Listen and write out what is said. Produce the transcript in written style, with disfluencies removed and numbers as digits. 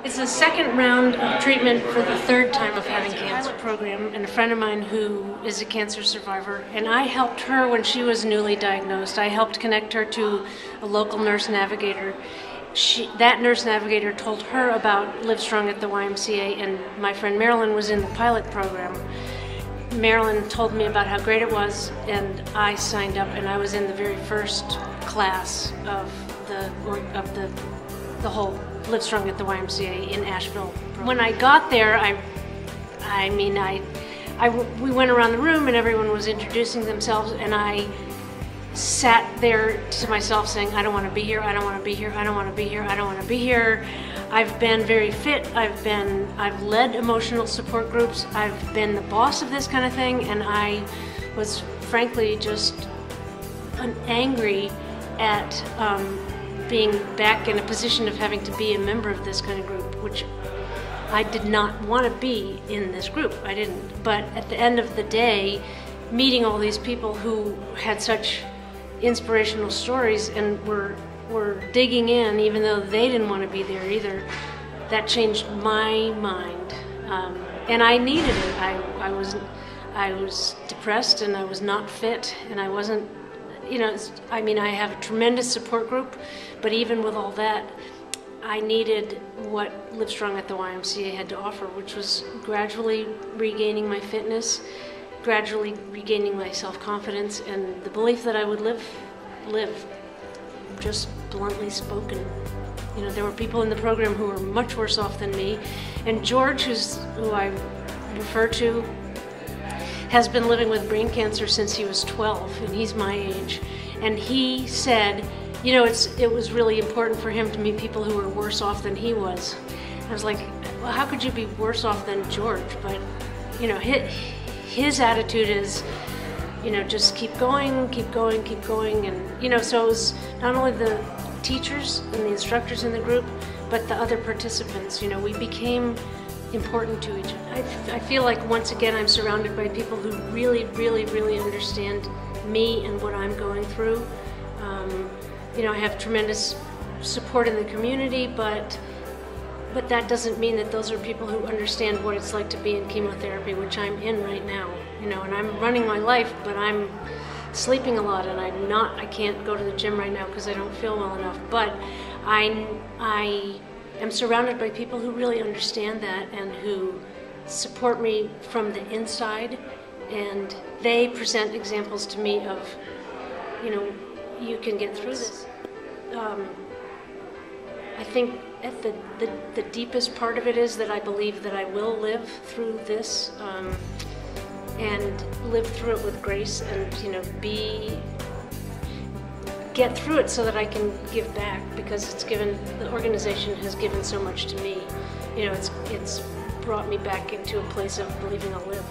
It's the second round of treatment for the third time of having cancer program, and a friend of mine who is a cancer survivor, and I helped her when she was newly diagnosed. I helped connect her to a local nurse navigator. That nurse navigator told her about LiveStrong at the YMCA, and my friend Marilyn was in the pilot program. Marilyn told me about how great it was, and I signed up, and I was in the very first class of the whole LiveStrong at the YMCA in Asheville. When I got there, we went around the room and everyone was introducing themselves, and I sat there to myself saying, I don't want to be here, I don't want to be here, I don't want to be here, I don't want to be here. I've been very fit, I've led emotional support groups, I've been the boss of this kind of thing, and I was frankly just angry at being back in a position of having to be a member of this kind of group, which I did not want to be in this group. I didn't. But at the end of the day, meeting all these people who had such inspirational stories and were digging in, even though they didn't want to be there either, that changed my mind. And I needed it. I was depressed and I was not fit, and I wasn't. I have a tremendous support group, but even with all that, I needed what LiveStrong at the YMCA had to offer, which was gradually regaining my fitness, gradually regaining my self-confidence, and the belief that I would live, just bluntly spoken. There were people in the program who were much worse off than me, and George, who I refer to, has been living with brain cancer since he was 12, and he's my age. And he said, it was really important for him to meet people who were worse off than he was. I was like, well, how could you be worse off than George? But, his attitude is, just keep going, keep going, keep going. And, so it was not only the teachers and the instructors in the group, but the other participants. We became important to each other. I feel like once again I'm surrounded by people who really, really, really understand me and what I'm going through. I have tremendous support in the community, but that doesn't mean that those are people who understand what it's like to be in chemotherapy, which I'm in right now. And I'm running my life, but I'm sleeping a lot, and I can't go to the gym right now because I don't feel well enough. But I am surrounded by people who really understand that and who support me from the inside, and they present examples to me of, you can get through this. I think at the deepest part of it is that I believe that I will live through this, and live through it with grace, and get through it so that I can give back, because the organization has given so much to me. It's brought me back into a place of believing I'll live.